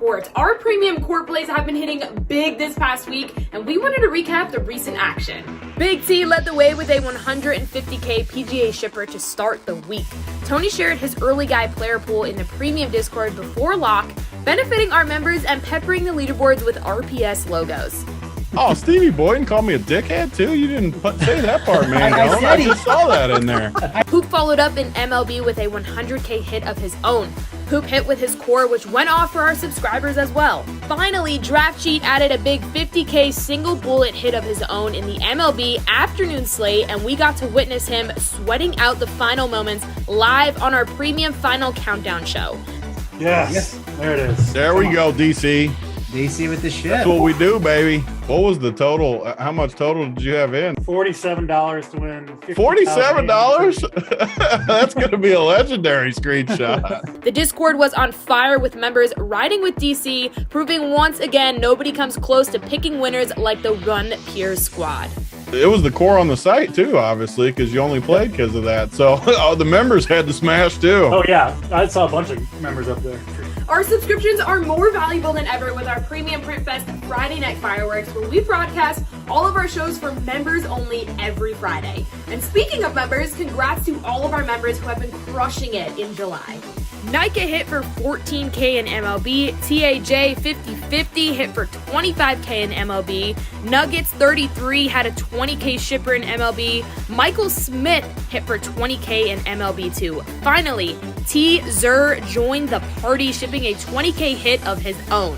reports. Our premium court plays have been hitting big this past week, and we wanted to recap the recent action. Big T led the way with a 150K PGA shipper to start the week. Tony shared his early guy player pool in the premium Discord before lock, benefiting our members and peppering the leaderboards with RPS logos. Oh, Stevie Boyden called me a dickhead too? You didn't say that part, man. I just saw that in there. Hoop followed up in MLB with a 100K hit of his own. Hoop hit with his core, which went off for our subscribers as well. Finally, Draft Cheat added a big 50K single bullet hit of his own in the MLB afternoon slate, and we got to witness him sweating out the final moments live on our premium final countdown show. Yes. There it is. There we go, DC. DC with the shit. That's what we do, baby. What was the total? How much total did you have in? $47 to win. $47? That's going to be a legendary screenshot. The Discord was on fire with members riding with DC, proving once again nobody comes close to picking winners like the Run Piers squad. It was the core on the site too, obviously, because you only played because of that. So the members had to smash too. Oh yeah, I saw a bunch of members up there. Our subscriptions are more valuable than ever with our premium Print Fest Friday Night Fireworks, where we broadcast all of our shows for members only every Friday. And speaking of members, congrats to all of our members who have been crushing it in July. Nike hit for 14K in MLB, TAJ 50-50 hit for 25K in MLB, Nuggets 33 had a 20K shipper in MLB, Michael Smith hit for 20K in MLB too. Finally, T. Zer joined the party, shipping a 20K hit of his own.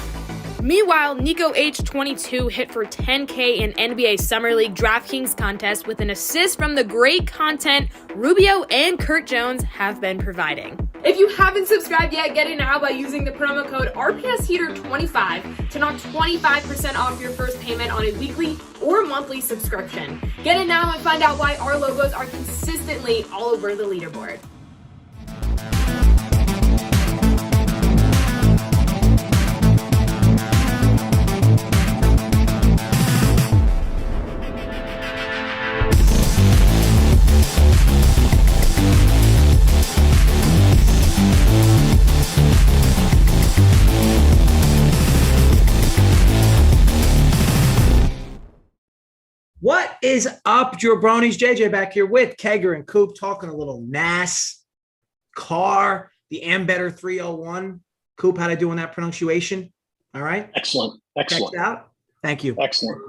Meanwhile, Nico H22 hit for 10K in NBA Summer League Draftkings contest with an assist from the great content Rubio and Kurt Jones have been providing. If you haven't subscribed yet, get it now by using the promo code RPSHeater25 to knock 25% off your first payment on a weekly or monthly subscription. Get it now and find out why our logos are consistently all over the leaderboard. What is up, Jabronis? JJ back here with Keg and Coop, talking a little NASCAR, the Ambetter 301. Coop, how'd I do in that pronunciation? All right. Excellent. Checked out. Thank you. Excellent.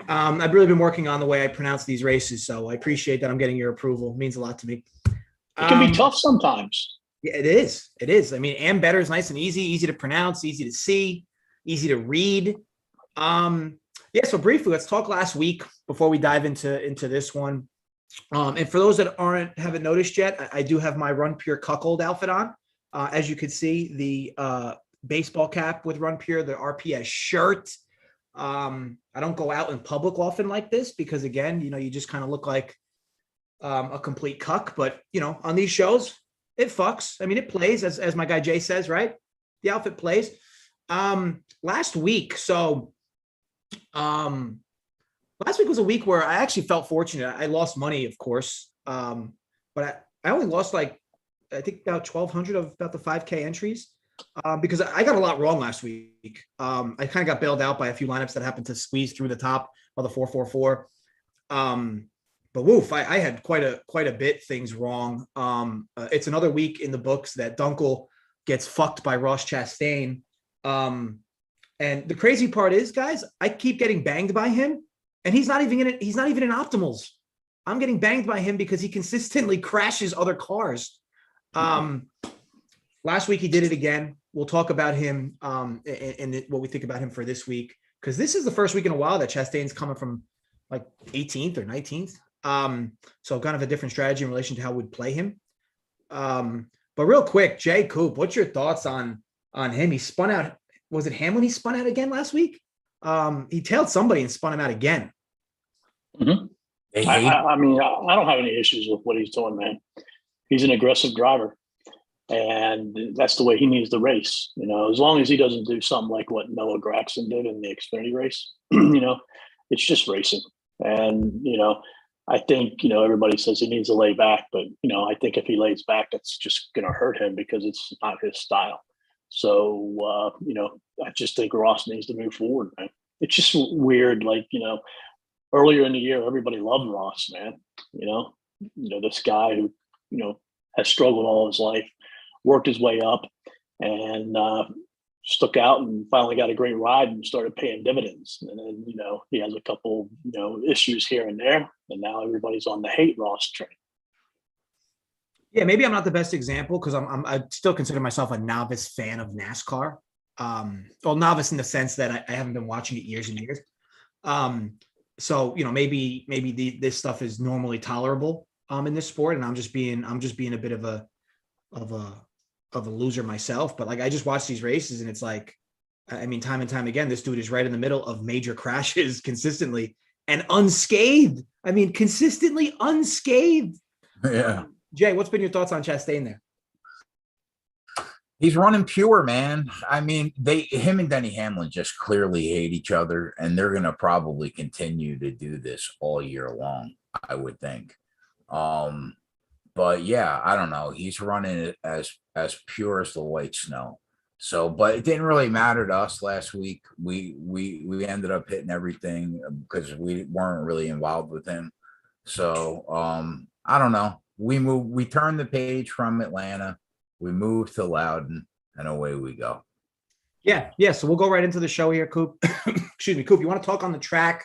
I've really been working on the way I pronounce these races, so I appreciate that I'm getting your approval. It means a lot to me. It can be tough sometimes. Yeah, it is. It is. I mean, Ambetter is nice and easy to pronounce, easy to see, easy to read. Yeah, so briefly, let's talk last week before we dive into this one. And for those that haven't noticed yet, I do have my Run Pure cuckold outfit on. As you can see, the baseball cap with Run Pure, the RPS shirt. I don't go out in public often like this because, again, you just kind of look like a complete cuck. But, on these shows, it fucks. I mean, it plays, as my guy Jay says, right? The outfit plays. Last week, last week was a week where I actually felt fortunate. I lost money, of course, but I only lost I think about 1,200 of about the 5K entries because I got a lot wrong last week. I kind of got bailed out by a few lineups that happened to squeeze through the top of the 444. But woof, I had quite a bit things wrong. It's another week in the books that Dunkel gets fucked by Ross Chastain. And the crazy part is, guys, I keep getting banged by him, and he's not even in it. He's not even in optimals. I'm getting banged by him because he consistently crashes other cars. Last week he did it again. We'll talk about him and what we think about him for this week, because this is the first week in a while that Chastain's coming from like 18th or 19th. So kind of a different strategy in relation to how we'd play him. But real quick, Jay Coop, what's your thoughts on him? He spun out. Was it Hamlin he spun out again last week? He tailed somebody and spun him out again. Mm-hmm. I mean, I don't have any issues with what he's doing, man. He's an aggressive driver, and that's the way he needs to race. As long as he doesn't do something like what Noah Gragson did in the Xfinity race, it's just racing. And, I think, everybody says he needs to lay back, but, I think if he lays back, that's just going to hurt him because it's not his style. So, I just think Ross needs to move forward, man. It's just weird. Like, earlier in the year, everybody loved Ross, man. This guy who, has struggled all his life, worked his way up, and stuck out and finally got a great ride and started paying dividends. And then, he has a couple, issues here and there, and now everybody's on the hate Ross train. Yeah, maybe I'm not the best example because I still consider myself a novice fan of NASCAR. Well, novice in the sense that I haven't been watching it years and years. So maybe this stuff is normally tolerable in this sport, and I'm just being a bit of a loser myself. But like, I just watch these races, and it's like, I mean, time and time again, this dude is right in the middle of major crashes consistently and unscathed. I mean, consistently unscathed. Yeah. Jay, what's been your thoughts on Chastain there? He's running pure, man. I mean, him and Denny Hamlin just clearly hate each other, and they're going to probably continue to do this all year long, I would think. But yeah, I don't know. He's running it as pure as the white snow. So, but it didn't really matter to us last week. We ended up hitting everything because we weren't really involved with him. So, I don't know. We turned the page from Atlanta. We moved to Loudon, and away we go. Yeah. So we'll go right into the show here, Coop. Excuse me, Coop. You want to talk on the track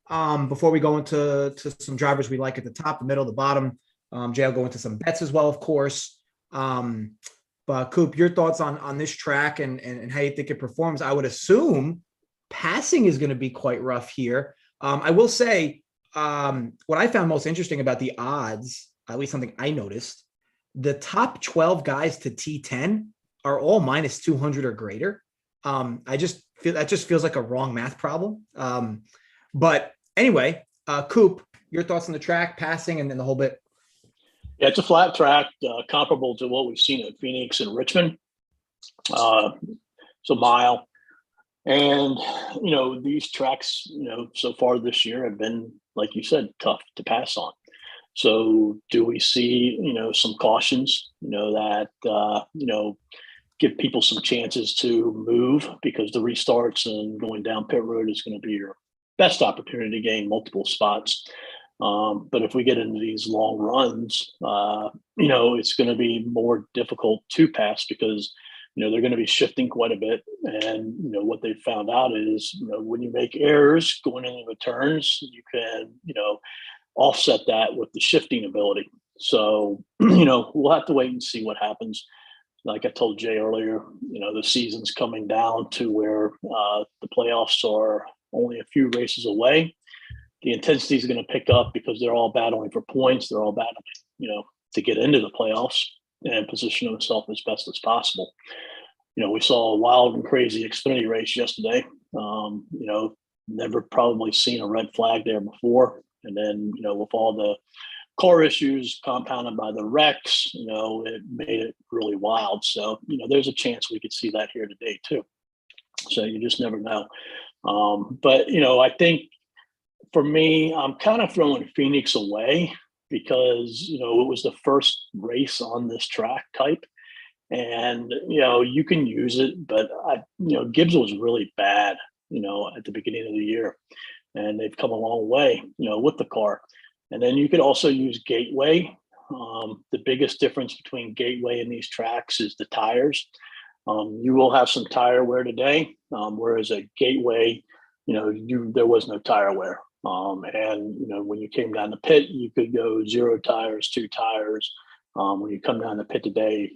before we go into some drivers we like at the top, the middle, the bottom? Jay will go into some bets as well, of course. But Coop, your thoughts on this track and how you think it performs? I would assume passing is going to be quite rough here. I will say what I found most interesting about the odds, at least something I noticed, the top 12 guys to T10 are all minus 200 or greater. That just feels like a wrong math problem. But anyway, Coop, your thoughts on the track, passing, and then the whole bit. Yeah, it's a flat track, comparable to what we've seen at Phoenix and Richmond. It's a mile. And, these tracks, so far this year have been, like you said, tough to pass on. So do we see, some cautions, that, give people some chances to move, because the restarts and going down pit road is going to be your best opportunity to gain multiple spots. But if we get into these long runs, it's going to be more difficult to pass because, they're going to be shifting quite a bit. And, what they found out is, when you make errors going into the turns, you can, offset that with the shifting ability. So, we'll have to wait and see what happens. Like I told Jay earlier, the season's coming down to where the playoffs are only a few races away. The intensity is going to pick up because they're all battling for points. They're all battling, to get into the playoffs and position themselves as best as possible. We saw a wild and crazy Xfinity race yesterday. Never probably seen a red flag there before. And then, with all the car issues compounded by the wrecks, it made it really wild. So, there's a chance we could see that here today too. So you just never know. But, I think for me, I'm kind of throwing Phoenix away because, it was the first race on this track type. And, you can use it, but Gibbs was really bad, at the beginning of the year. And they've come a long way, with the car. And then you could also use Gateway. The biggest difference between Gateway and these tracks is the tires. You will have some tire wear today, whereas at Gateway, there was no tire wear. And when you came down the pit, you could go 0 tires, 2 tires. When you come down the pit today,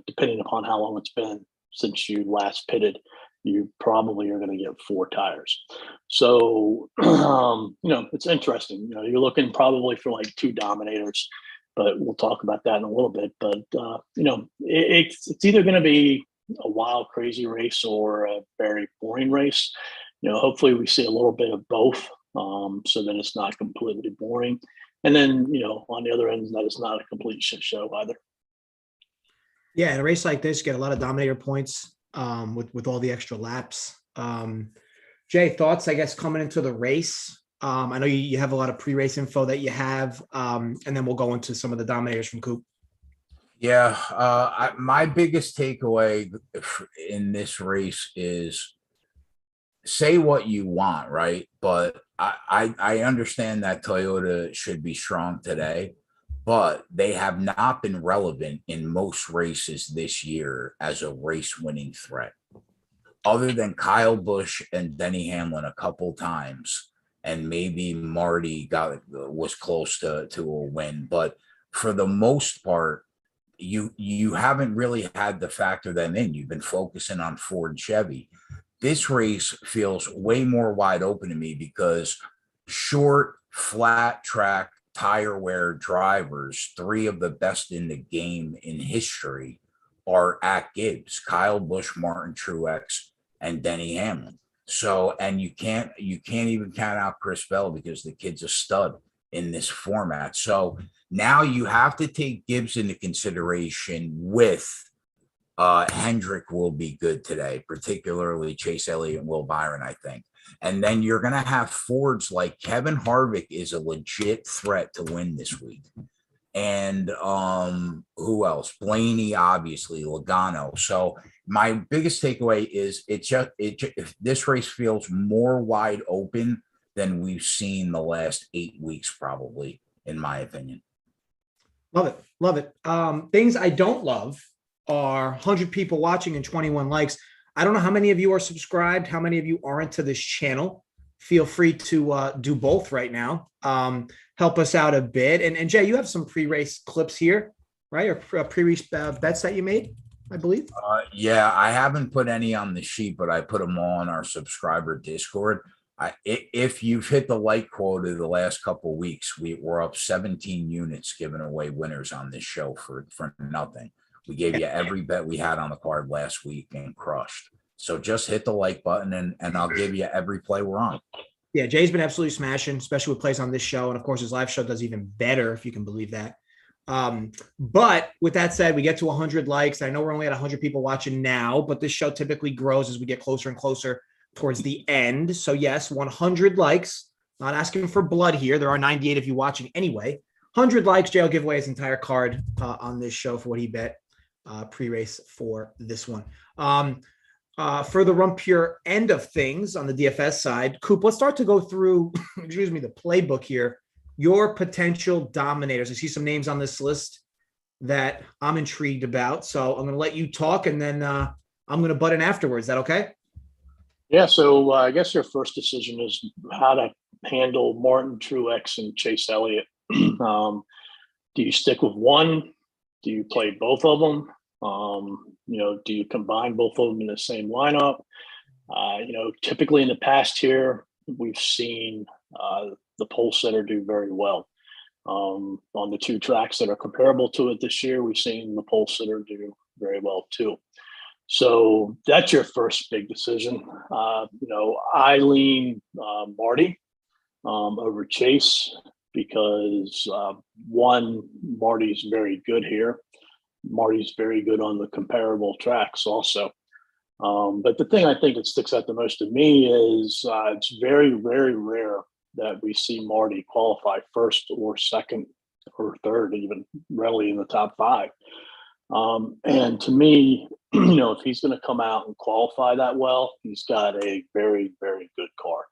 depending upon how long it's been since you last pitted, you probably are going to get 4 tires. So, it's interesting. You're looking probably for like 2 Dominators, but we'll talk about that in a little bit. But, it's either going to be a wild, crazy race or a very boring race. Hopefully we see a little bit of both, so that it's not completely boring. And then, on the other end, that it's not a complete shit show either. Yeah, in a race like this, you get a lot of Dominator points with all the extra laps. Jay, thoughts, I guess, coming into the race? I know you have a lot of pre-race info that you have, and then we'll go into some of the Dominators from Coop. Yeah, my biggest takeaway in this race is say what you want, right? But I understand that Toyota should be strong today, but they have not been relevant in most races this year as a race winning threat, other than Kyle Busch and Denny Hamlin a couple times, and maybe Marty was close to a win. But for the most part, you haven't really had to factor them in. You've been focusing on Ford and Chevy. This race feels way more wide open to me because short, flat track, tire wear drivers, three of the best in the game in history, are at Gibbs: Kyle Busch, Martin Truex, and Denny Hamlin. So, and you can't even count out Chris Bell because the kid's a stud in this format. So now you have to take Gibbs into consideration with Hendrick will be good today, particularly Chase Elliott and Will Byron, I think. And then you're going to have Fords like Kevin Harvick is a legit threat to win this week. And who else? Blaney, obviously, Logano. So my biggest takeaway is this race feels more wide open than we've seen the last 8 weeks, probably, in my opinion. Love it. Love it. Things I don't love are 100 people watching and 21 likes. I don't know how many of you are subscribed, how many of you aren't to this channel. Feel free to do both right now. Help us out a bit. And Jay, you have some pre-race clips here, right? Or pre-race bets that you made, I believe. Yeah, I haven't put any on the sheet, but I put them all on our subscriber Discord. If you've hit the like quota the last couple of weeks, we're up 17 units giving away winners on this show for nothing. We gave you every bet we had on the card last week and crushed. So just hit the like button and I'll give you every play we're on. Yeah, Jay's been absolutely smashing, especially with plays on this show. And of course, his live show does even better, if you can believe that. But with that said, we get to 100 likes. I know we're only at 100 people watching now, but this show typically grows as we get closer and closer towards the end. So yes, 100 likes. Not asking for blood here. There are 98 of you watching anyway. 100 likes, Jay will give away his entire card on this show for what he bet pre-race for this one. For the Run Pure end of things on the DFS side, Coop, let's start to go through, the playbook here. Your potential dominators. I see some names on this list that I'm intrigued about. So I'm going to let you talk, and then I'm going to butt in afterwards. Is that okay? Yeah, so I guess your first decision is how to handle Martin Truex and Chase Elliott. Do you stick with one? Do you play both of them? Do you combine both of them in the same lineup? Typically in the past here, we've seen the pole sitter do very well. On the two tracks that are comparable to it this year, we've seen the pole sitter do very well too. So that's your first big decision. I lean Marty over Chase because one, Marty's very good here. Marty's very good on the comparable tracks also. But the thing I think that sticks out the most to me is it's very, very rare that we see Marty qualify first or second or third, even rarely in the top five. And to me, if he's going to come out and qualify that well, he's got a very, very good car.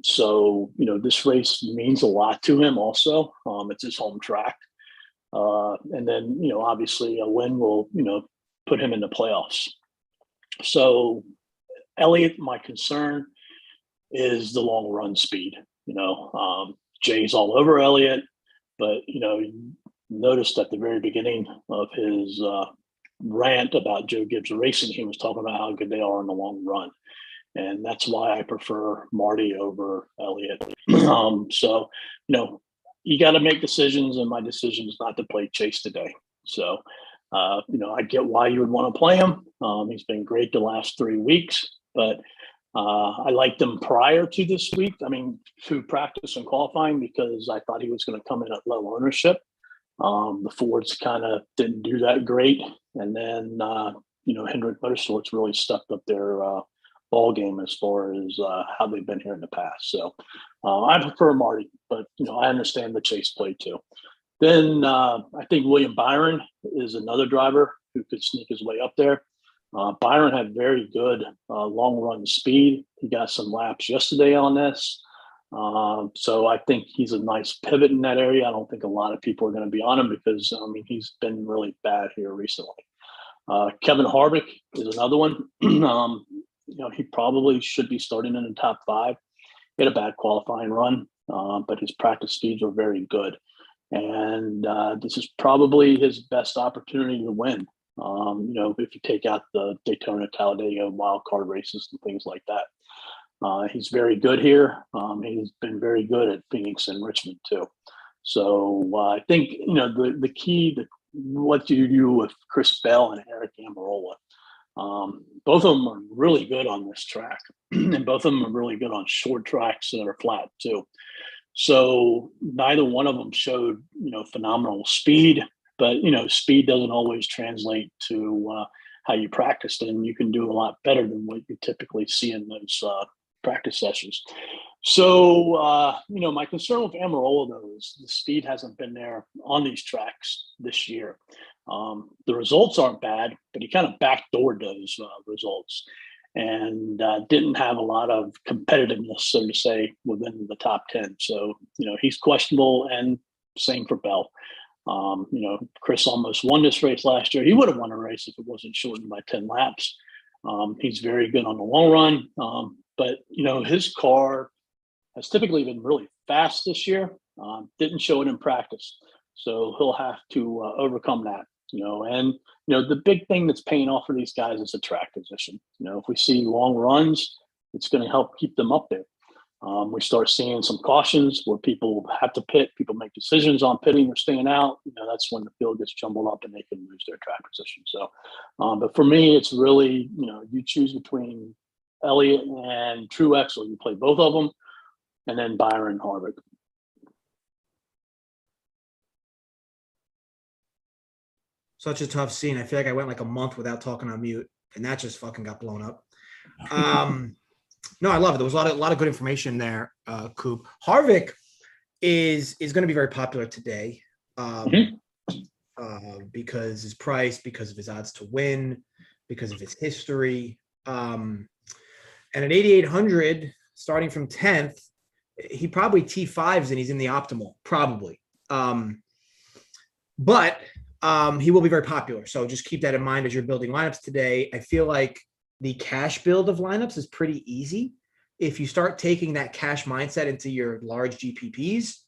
So this race means a lot to him also. It's his home track. And then, obviously a win will, put him in the playoffs. So Elliott, my concern is the long run speed. Jay's all over Elliott, but, noticed at the very beginning of his rant about Joe Gibbs Racing, he was talking about how good they are in the long run. And that's why I prefer Marty over Elliott. So, you got to make decisions, and my decision is not to play Chase today. So, I get why you would want to play him. He's been great the last 3 weeks, but I liked him prior to this week. Through practice and qualifying, because I thought he was going to come in at low ownership. The Fords kind of didn't do that great. And then, Hendrick Motorsports really stepped up their ball game as far as how they've been here in the past. So I prefer Marty, but, I understand the Chase play too. Then I think William Byron is another driver who could sneak his way up there. Byron had very good long run speed. He got some laps yesterday on this. So I think he's a nice pivot in that area. I don't think a lot of people are going to be on him because, I mean, he's been really bad here recently. Kevin Harvick is another one. He probably should be starting in the top 5. He had a bad qualifying run, but his practice speeds were very good. And this is probably his best opportunity to win. If you take out the Daytona, Talladega, wild card races and things like that. He's very good here. He's been very good at Phoenix and Richmond too. So I think, the key, what do you do with Chris Bell and Eric Almirola? Both of them are really good on this track, and both of them are really good on short tracks that are flat too. So neither one of them showed, phenomenal speed, but, speed doesn't always translate to how you practiced, and you can do a lot better than what you typically see in those practice sessions. So, my concern with Amarola, though, is the speed hasn't been there on these tracks this year. The results aren't bad, but he kind of backdoored those results and didn't have a lot of competitiveness, so to say, within the top 10. So, he's questionable, and same for Bell. Chris almost won this race last year. He would have won a race if it wasn't shortened by 10 laps. He's very good on the long run. But, his car has typically been really fast this year. Didn't show it in practice. So he'll have to overcome that, and, the big thing that's paying off for these guys is the track position. If we see long runs, it's going to help keep them up there. We start seeing some cautions where people have to pit, people make decisions on pitting or staying out. That's when the field gets jumbled up and they can lose their track position. So, but for me, it's really, you choose between Elliott and Truex, or you play both of them, and then Byron Harvick. Such a tough scene. I feel like I went like a month without talking on mute, and that just fucking got blown up. No, I love it. There was a lot of good information there, Coop. Harvick is going to be very popular today because his price, because of his odds to win, because of his history. And at 8,800, starting from 10th, he probably T5s and he's in the optimal, probably. But he will be very popular. So just keep that in mind as you're building lineups today. I feel like the cash build of lineups is pretty easy. If you start taking that cash mindset into your large GPPs,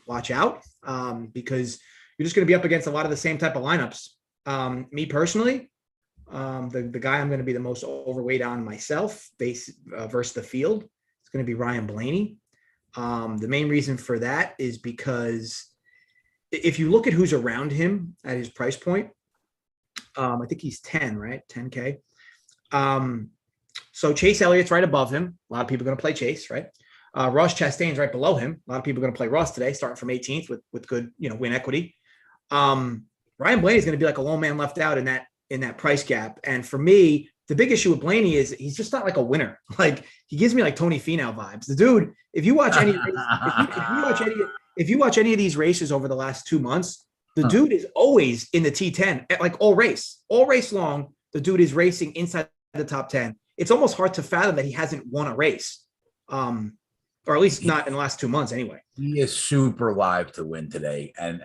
watch out because you're just going to be up against a lot of the same type of lineups. Me personally, the guy I'm going to be the most overweight on myself versus the field is going to be Ryan Blaney. The main reason for that is because if you look at who's around him at his price point, I think he's 10, right? 10K. So Chase Elliott's right above him. A lot of people are going to play Chase, right? Ross Chastain's right below him. A lot of people are going to play Ross today, starting from 18th with good, win equity. Ryan Blaney is going to be like a lone man left out in that price gap. And for me, the big issue with Blaney is he's just not like a winner. Like he gives me like Tony Finau vibes. The dude, if you watch any, if you watch any of these races over the last 2 months, the dude is always in the T10 at like all race long. The dude is racing inside the top 10. It's almost hard to fathom that he hasn't won a race, or at least not in the last 2 months anyway. He is super live to win today. And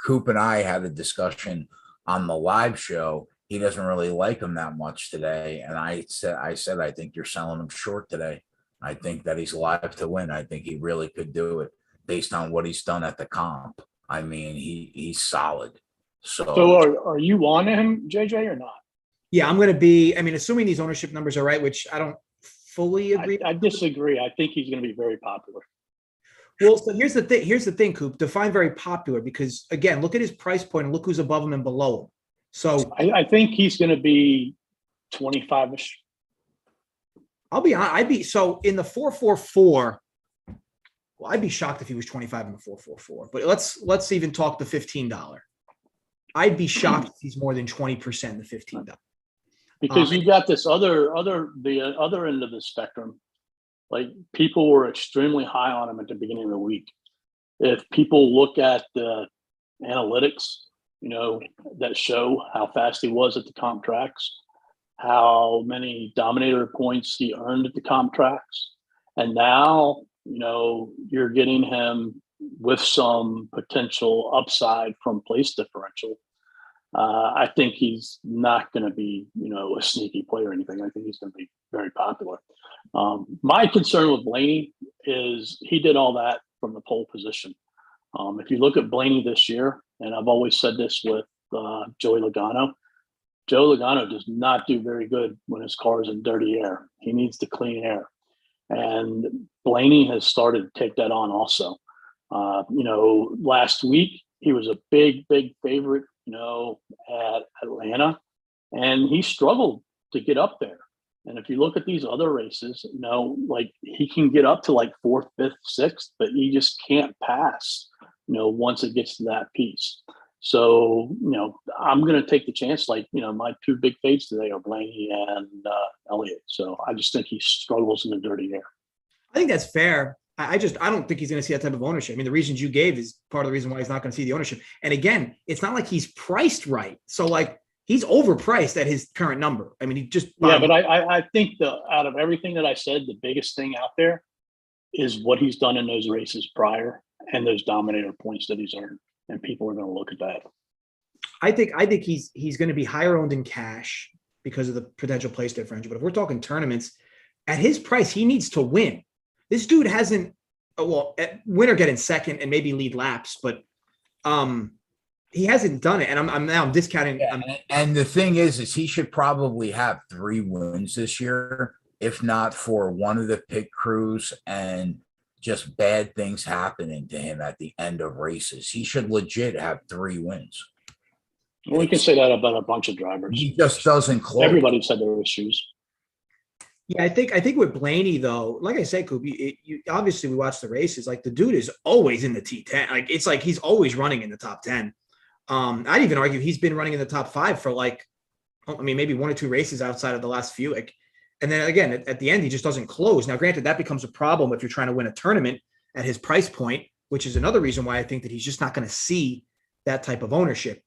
Coop and I had a discussion on the live show. He doesn't really like him that much today. And I said, I think you're selling him short today. I think that he's live to win. I think he really could do it based on what he's done at the comp. I mean, he's solid. So are you on him, JJ, or not? Yeah, I'm going to be. I mean, assuming these ownership numbers are right, which I don't fully agree. I disagree. I think he's going to be very popular. Well, so here's the thing. Here's the thing, Coop. Define very popular because again, look at his price point and look who's above him and below him. So I think he's going to be 25-ish. I'll be on. I'd be so in the 444. Well, I'd be shocked if he was 25 in the 444. But let's even talk the $15. I'd be shocked if he's more than 20% in the $15. Because you got this the other end of the spectrum. Like people were extremely high on him at the beginning of the week. if people look at the analytics, that show how fast he was at the comp tracks, how many Dominator points he earned at the comp tracks, and now, you're getting him with some potential upside from place differential. I think he's not going to be, a sneaky player or anything. I think he's going to be very popular. My concern with Blaney is he did all that from the pole position. If you look at Blaney this year, and I've always said this with Joey Logano, Joe Logano does not do very good when his car is in dirty air. He needs the clean air. And Blaney has started to take that on also. Last week, he was a big favorite, at Atlanta, and he struggled to get up there. And if you look at these other races, like he can get up to like 4th, 5th, 6th, but he just can't pass, once it gets to that piece. So, I'm going to take the chance. Like, my 2 big faves today are Blaney and Elliott. So I just think he struggles in the dirty air. I think that's fair. I don't think he's going to see that type of ownership. I mean, the reasons you gave is part of the reason why he's not going to see the ownership. And again, it's not like he's priced right. So like he's overpriced at his current number. I mean, he just but I think out of everything that I said, the biggest thing out there is what he's done in those races prior and those Dominator points that he's earned. And people are going to look at that. I think he's going to be higher owned in cash because of the potential place differential. But if we're talking tournaments, at his price, he needs to win. This dude hasn't, win or get in second and maybe lead laps, but he hasn't done it. And I'm discounting. Yeah, and the thing is he should probably have 3 wins this year, if not for one of the pit crews and just bad things happening to him at the end of races. He should legit have 3 wins. Well, we can say that about a bunch of drivers. He just doesn't close. Everybody said there were issues. Yeah, I think with Blaney though, like I said, Coop, you obviously we watch the races. Like the dude is always in the T10. Like it's like he's always running in the top 10. I'd even argue he's been running in the top 5 for maybe 1 or 2 races outside of the last few. And then again, at the end, he just doesn't close. Now, granted, that becomes a problem if you're trying to win a tournament at his price point, which is another reason why I think that he's just not going to see that type of ownership.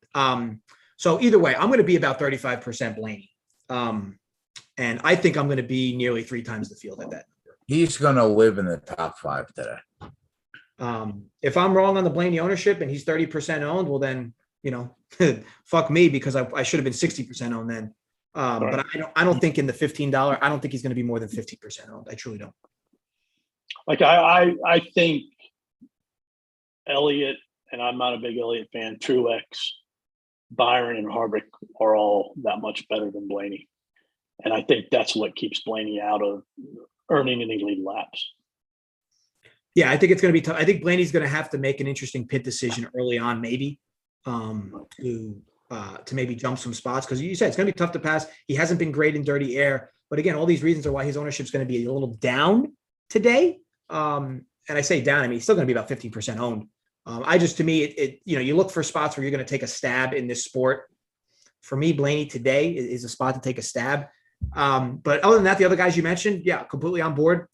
So either way, I'm going to be about 35% Blaney. And I think I'm going to be nearly 3 times the field at that number. He's going to live in the top 5 today. If I'm wrong on the Blaney ownership and he's 30% owned, well then, fuck me, because I should have been 60% owned then. But I don't think in the $15, I don't think he's going to be more than 50% owned. I truly don't. Like I think Elliott, and I'm not a big Elliott fan, Truex, Byron, and Harvick are all that much better than Blaney. And I think that's what keeps Blaney out of earning any lead laps. Yeah, I think it's going to be tough. I think Blaney's going to have to make an interesting pit decision early on, maybe, to maybe jump some spots. Because you said it's going to be tough to pass. He hasn't been great in dirty air. But again, all these reasons are why his ownership is going to be a little down today. And I say down, I mean, he's still going to be about 15% owned. To me, you look for spots where you're going to take a stab in this sport. For me, Blaney today is a spot to take a stab. But other than that, the other guys you mentioned, yeah, completely on board.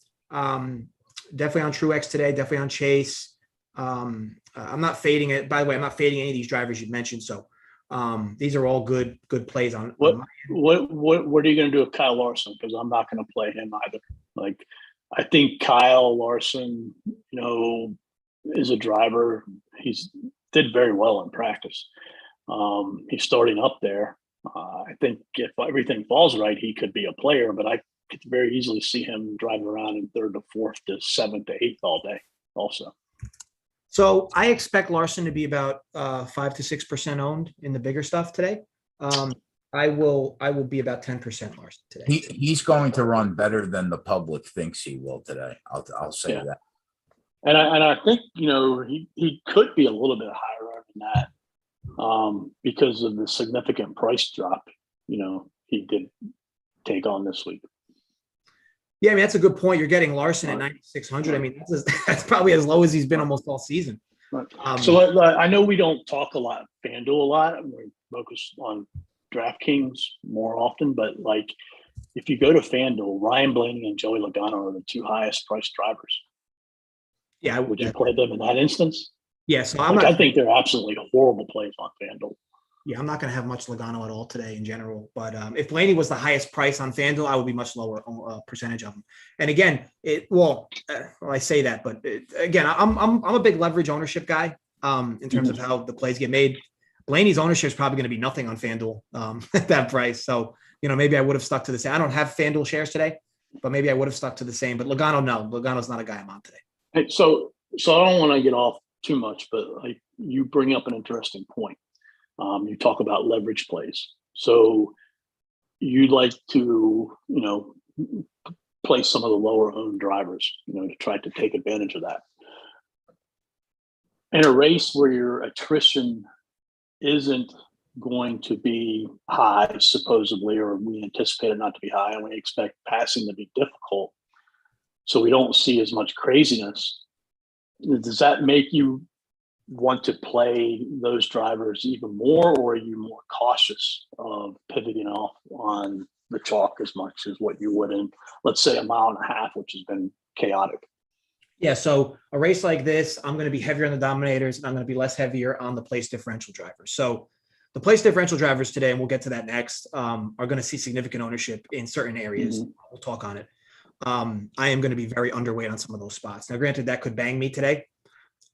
Definitely on Truex today, definitely on Chase. I'm not fading it. By the way, I'm not fading any of these drivers you mentioned. So these are all good plays on. What are you going to do with Kyle Larson? Because I'm not going to play him either. Like, I think Kyle Larson, is a driver. He's did very well in practice. He's starting up there. I think if everything falls right, he could be a player, but I could very easily see him driving around in 3rd to 4th to 7th to 8th all day also. So I expect Larson to be about 5 to 6% owned in the bigger stuff today. I will be about 10% Larson today. He's going to run better than the public thinks he will today. I'll say that. And I think, he could be a little bit higher than that because of the significant price drop, he did take on this week. Yeah, I mean, that's a good point. You're getting Larson at 9,600. I mean, that's probably as low as he's been almost all season. So I know we don't talk FanDuel a lot. We focus on DraftKings more often, but like if you go to FanDuel, Ryan Blaney and Joey Logano are the 2 highest priced drivers. Yeah, Would you play them in that instance? Yeah, so I think they're absolutely horrible plays on FanDuel. Yeah, I'm not going to have much Logano at all today in general. But if Blaney was the highest price on FanDuel, I would be much lower percentage of him. And again, I say that, but again, I'm a big leverage ownership guy in terms of how the plays get made. Blaney's ownership is probably going to be nothing on FanDuel at that price. So maybe I would have stuck to the same. I don't have FanDuel shares today, but maybe I would have stuck to the same. But Logano, no, Logano's not a guy I'm on today. Hey, so I don't want to get off too much, but you bring up an interesting point. You talk about leverage plays. So you'd like to, play some of the lower owned drivers, to try to take advantage of that. In a race where your attrition isn't going to be high, supposedly, or we anticipate it not to be high, and we expect passing to be difficult, so we don't see as much craziness. Does that make you want to play those drivers even more, or are you more cautious of pivoting off on the chalk as much as what you would in, let's say, a mile and a half, which has been chaotic? Yeah, so a race like this, I'm going to be heavier on the Dominators, and I'm going to be less heavier on the place differential drivers. So the place differential drivers today, and we'll get to that next, are going to see significant ownership in certain areas. Mm-hmm. We'll talk on it. I am going to be very underweight on some of those spots. Now, granted, that could bang me today.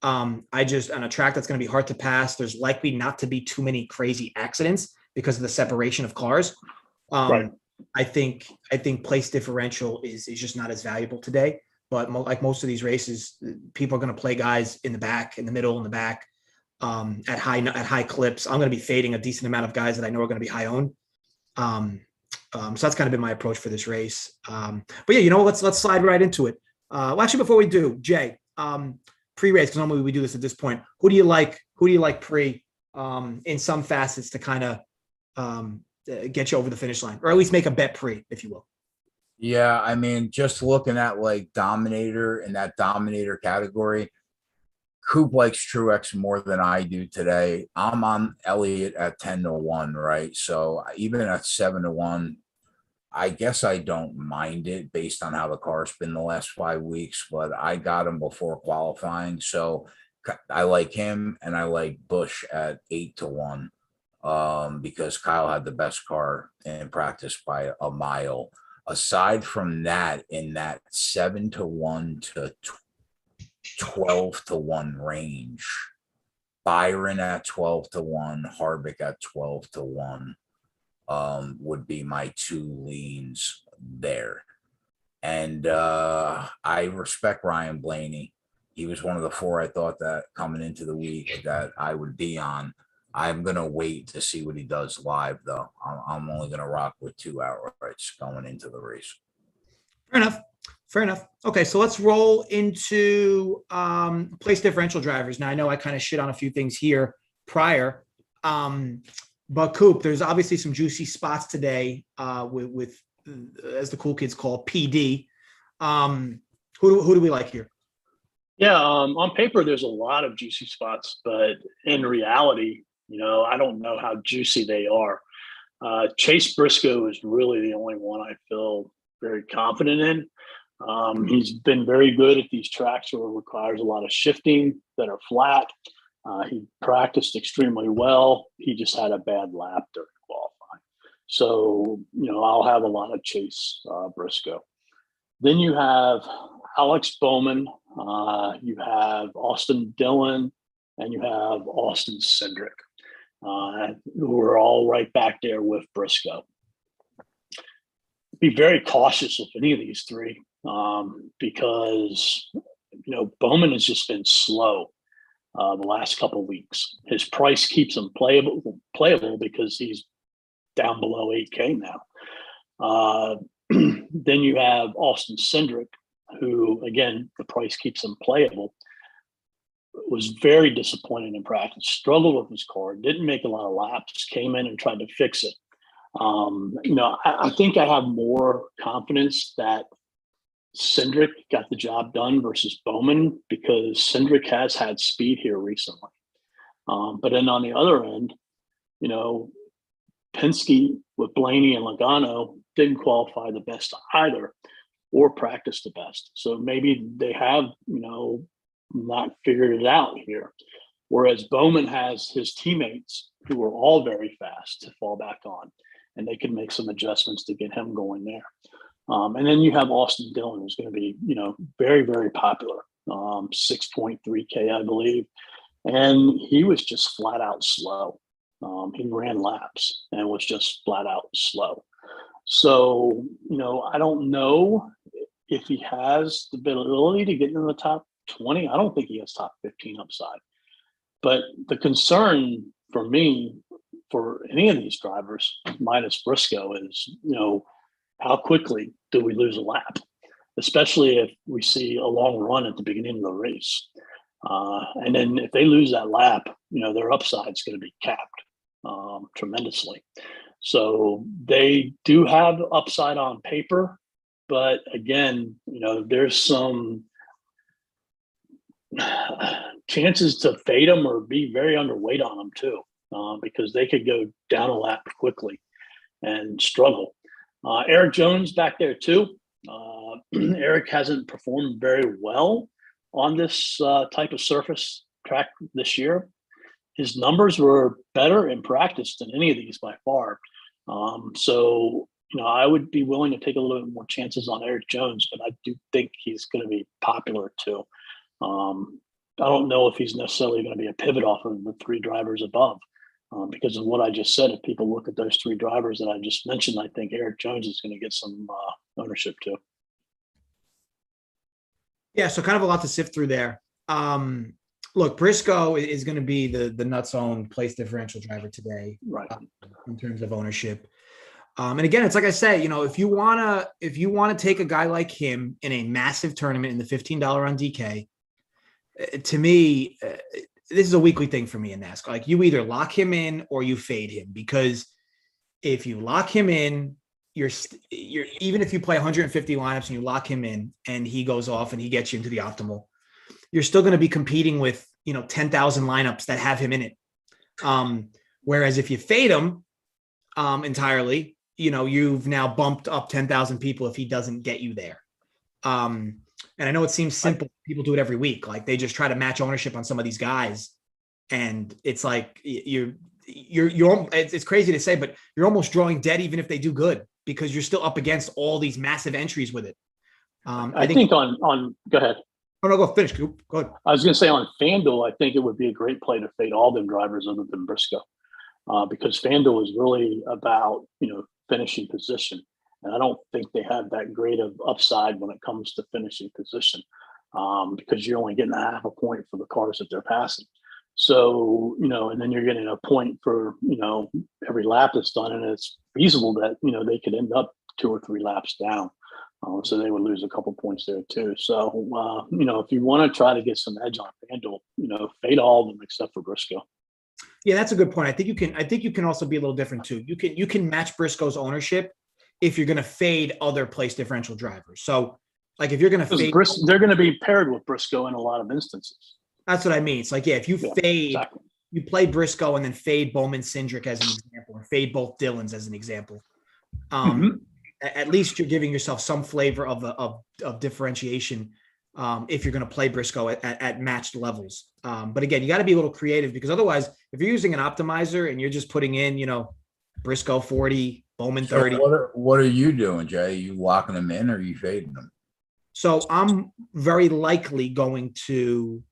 On a track that's going to be hard to pass, there's likely not to be too many crazy accidents because of the separation of cars. Right. I think place differential is just not as valuable today. But like most of these races, people are going to play guys in the back, in the middle, in the back, at high clips. I'm going to be fading a decent amount of guys that I know are going to be high owned. So that's kind of been my approach for this race. But yeah, let's slide right into it. Well, actually, before we do, Jay, pre-race, because normally we do this at this point. Who do you like pre in some facets to kind of get you over the finish line, or at least make a bet pre, if you will? Yeah, I mean, just looking at like Dominator in that Dominator category, Coop likes Truex more than I do today. I'm on Elliott at 10-1, right? So even at 7-1, I guess I don't mind it based on how the car's been the last 5 weeks, but I got him before qualifying. So I like him, and I like Busch at 8-1 because Kyle had the best car in practice by a mile. Aside from that, in that 7-1 to 12-1 range, Byron at 12-1, Harvick at 12-1 would be my two leans there. And I respect Ryan Blaney. He was one of the four I thought that coming into the week that I would be on. I'm going to wait to see what he does live, though. I'm only going to rock with 2 outrights going into the race. Fair enough. Okay, so let's roll into place differential drivers. Now, I know I kind of shit on a few things here prior, but Coop, there's obviously some juicy spots today with as the cool kids call PD. Who do we like here? Yeah, on paper, there's a lot of juicy spots, but in reality, I don't know how juicy they are. Chase Briscoe is really the only one I feel very confident in. He's been very good at these tracks where it requires a lot of shifting that are flat. He practiced extremely well. He just had a bad lap during qualifying. So, I'll have a lot of Chase Briscoe. Then you have Alex Bowman, you have Austin Dillon, and you have Austin Cindric, who are all right back there with Briscoe. Be very cautious with any of these three because, Bowman has just been slow the last couple of weeks. His price keeps him playable because he's down below 8K now. Then you have Austin Cindric, who, again, the price keeps him playable. Was very disappointed in practice, struggled with his car, didn't make a lot of laps, came in and tried to fix it. I think I have more confidence that Cindric got the job done versus Bowman because Cindric has had speed here recently. But then on the other end, Penske with Blaney and Logano didn't qualify the best either or practice the best. So maybe they have, not figured it out here. Whereas Bowman has his teammates who are all very fast to fall back on, and they can make some adjustments to get him going there. And then you have Austin Dillon, who's going to be, very, very popular, 6.3K, I believe. And he was just flat out slow. He ran laps and was just flat out slow. So, I don't know if he has the ability to get into the top 20. I don't think he has top 15 upside. But the concern for me, for any of these drivers, minus Briscoe, is, how quickly do we lose a lap, especially if we see a long run at the beginning of the race. And then if they lose that lap, their upside is going to be capped tremendously. So they do have upside on paper, but again, there's some chances to fade them or be very underweight on them too, because they could go down a lap quickly and struggle. Eric Jones back there too. Eric hasn't performed very well on this type of surface track this year. His numbers were better in practice than any of these by far. So, I would be willing to take a little bit more chances on Eric Jones, but I do think he's going to be popular too. I don't know if he's necessarily going to be a pivot off of the three drivers above. Because of what I just said, if people look at those three drivers that I just mentioned, I think Eric Jones is going to get some ownership too. Yeah, so kind of a lot to sift through there. Look, Briscoe is going to be the nuts owned place differential driver today, right? In terms of ownership. And again, it's like I said, if you want to take a guy like him in a massive tournament in the $15 on DK, to me, this is a weekly thing for me in NASCAR. Like, you either lock him in or you fade him, because if you lock him in, you're even if you play 150 lineups and you lock him in and he goes off and he gets you into the optimal, you're still going to be competing with 10,000 lineups that have him in it. Whereas if you fade him entirely, you've now bumped up 10,000 people if he doesn't get you there. And I know it seems simple. People do it every week. Like, they just try to match ownership on some of these guys. And it's like, it's crazy to say, but you're almost drawing dead even if they do good, because you're still up against all these massive entries with it. I think on go ahead. Oh, no, go finish. Go ahead. I was going to say on FanDuel, I think it would be a great play to fade all them drivers other than Briscoe, because FanDuel is really about, finishing position. And I don't think they have that great of upside when it comes to finishing position, because you're only getting a half a point for the cars that they're passing. So, and then you're getting a point for, every lap that's done. And it's feasible that, they could end up 2 or 3 laps down. So they would lose a couple points there too. So, if you want to try to get some edge on FanDuel, fade all of them except for Briscoe. Yeah, that's a good point. I think you can also be a little different too. You can match Briscoe's ownership if you're going to fade other place differential drivers. So, like, if you're going to fade, they're going to be paired with Briscoe in a lot of instances. That's what I mean. It's like, yeah, if you fade, exactly. You play Briscoe and then fade Bowman Cindric as an example, or fade both Dillons as an example. At least you're giving yourself some flavor of differentiation if you're going to play Briscoe at matched levels. But again, you got to be a little creative, because otherwise, if you're using an optimizer and you're just putting in, Briscoe 40, Bowman 30. So what are you doing, Jay? Are you locking them in or are you fading them? So I'm very likely going to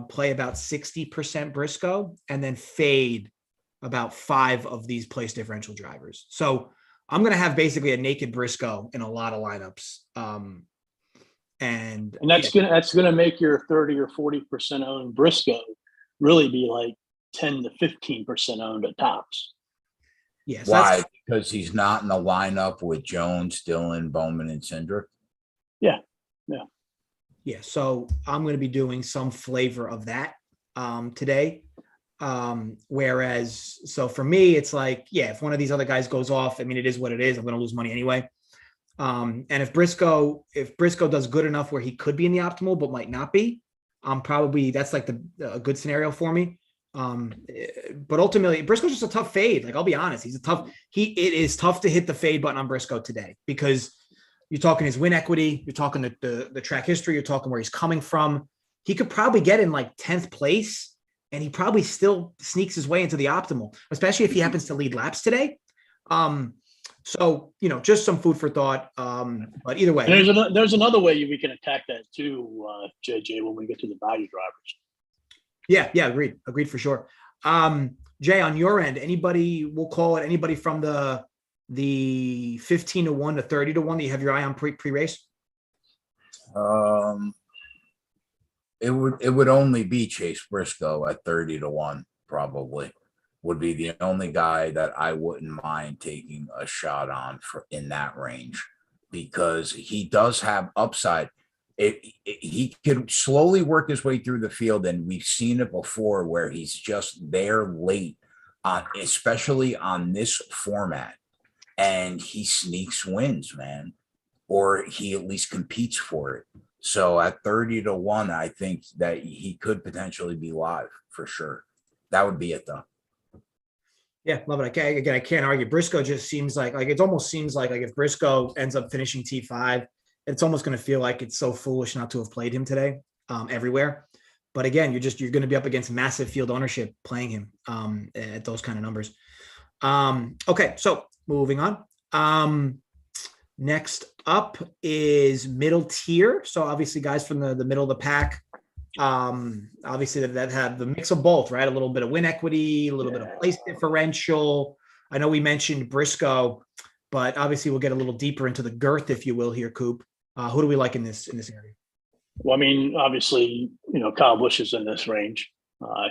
play about 60% Briscoe and then fade about 5 of these place differential drivers. So I'm going to have basically a naked Briscoe in a lot of lineups. And that's gonna make your 30 or 40% owned Briscoe really be like 10 to 15% owned at tops. Yes. Why? Because he's not in the lineup with Jones, Dillon, Bowman, and Cindric. Yeah. Yeah. So I'm going to be doing some flavor of that today. Whereas, so for me, it's like, yeah, if one of these other guys goes off, I mean, it is what it is. I'm going to lose money anyway. And if Briscoe does good enough where he could be in the optimal, but might not be, that's like a good scenario for me. But ultimately Briscoe's just a tough fade. Like, I'll be honest, it is tough to hit the fade button on Briscoe today, because you're talking his win equity, you're talking the track history, you're talking where he's coming from. he could probably get in like 10th place, and he probably still sneaks his way into the optimal, especially if he happens to lead laps today. So, just some food for thought. But either way, there's another way we can attack that too, JJ, when we get to the value drivers. Yeah, agreed for sure. Jay, on your end, we'll call it anybody from the 15 to 1 to 30 to 1 that you have your eye on pre-race? It would only be Chase Briscoe at 30 to 1, probably. Would be the only guy that I wouldn't mind taking a shot on in that range, because he does have upside. He could slowly work his way through the field, and we've seen it before where he's just there late on, especially on this format, and he sneaks wins, man, or he at least competes for it. So at 30 to 1, I think that he could potentially be live for sure. That would be it though. Yeah, love it. I can't argue. Briscoe just seems like it almost seems like if Briscoe ends up finishing T5, it's almost going to feel like it's so foolish not to have played him today everywhere. But again, you're going to be up against massive field ownership playing him at those kind of numbers. Okay, so moving on. Next up is middle tier. So obviously guys from the middle of the pack, obviously that have the mix of both, right? A little bit of win equity, a little bit of place differential. I know we mentioned Briscoe, but obviously we'll get a little deeper into the girth, if you will, here, Coop. Who do we like in this area? Well, I mean, obviously, Kyle Busch is in this range.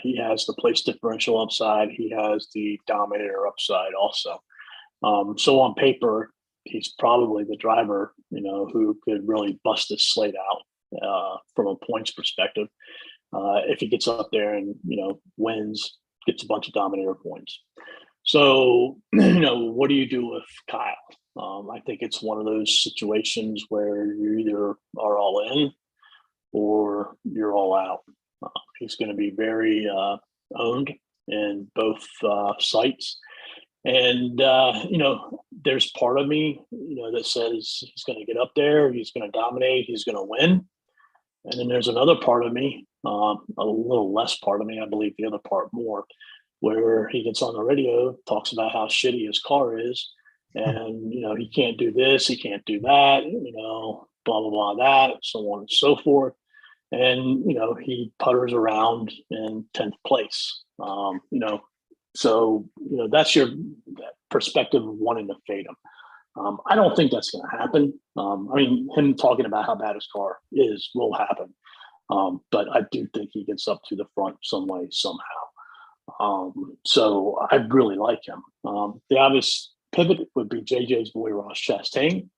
He has the place differential upside. He has the Dominator upside also. So on paper, he's probably the driver, who could really bust this slate out from a points perspective. If he gets up there and, wins, gets a bunch of Dominator points. So, what do you do with Kyle? I think it's one of those situations where you either are all in or you're all out. He's going to be very owned in both sites. And, there's part of me, that says he's going to get up there, he's going to dominate, he's going to win. And then there's another part of me, a little less part of me, I believe the other part more, where he gets on the radio, talks about how shitty his car is. And, he can't do this, he can't do that, blah, blah, blah, that, so on and so forth. And, he putters around in 10th place, So, that's your perspective of wanting to fade him. I don't think that's going to happen. Him talking about how bad his car is will happen. But I do think he gets up to the front some way, somehow. So I really like him. The obvious pivot would be JJ's boy, Ross Chastain.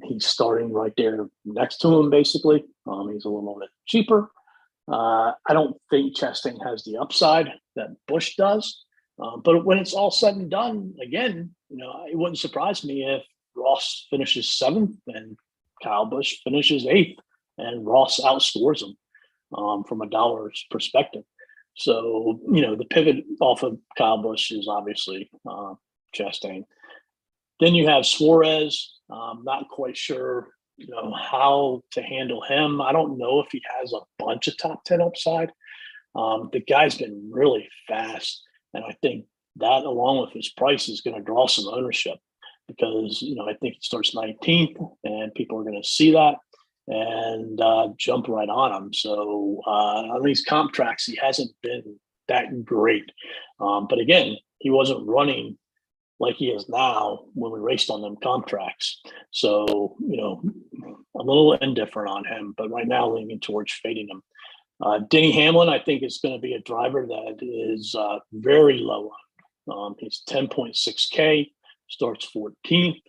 He's starting right there next to him, basically. He's a little bit cheaper. I don't think Chastain has the upside that Busch does. But when it's all said and done, again, it wouldn't surprise me if Ross finishes 7th and Kyle Busch finishes 8th and Ross outscores him from a dollar's perspective. So, the pivot off of Kyle Busch is obviously Chastain. Then you have Suarez. Not quite sure, how to handle him. I don't know if he has a bunch of top 10 upside. The guy's been really fast. And I think that, along with his price, is going to draw some ownership because, I think he starts 19th and people are going to see that and jump right on him. So on these comp tracks, he hasn't been that great. But again, he wasn't running like he is now when we raced on them comp tracks. So, a little indifferent on him, but right now leaning towards fading him. Denny Hamlin, I think, is going to be a driver that is very low on. He's 10.6K, starts 14th,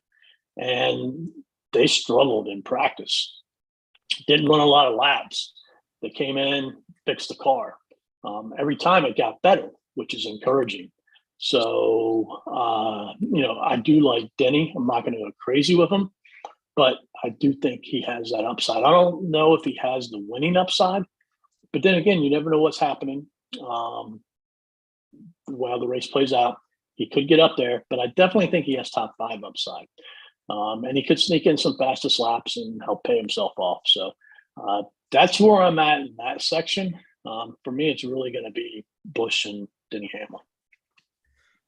and they struggled in practice. Didn't run a lot of laps. They came in, fixed the car. Every time it got better, which is encouraging. So, I do like Denny. I'm not going to go crazy with him, but I do think he has that upside. I don't know if he has the winning upside, but then again, you never know what's happening while the race plays out. He could get up there, but I definitely think he has top 5 upside. And he could sneak in some fastest laps and help pay himself off. So that's where I'm at in that section. For me, it's really going to be Busch and Denny Hamlin.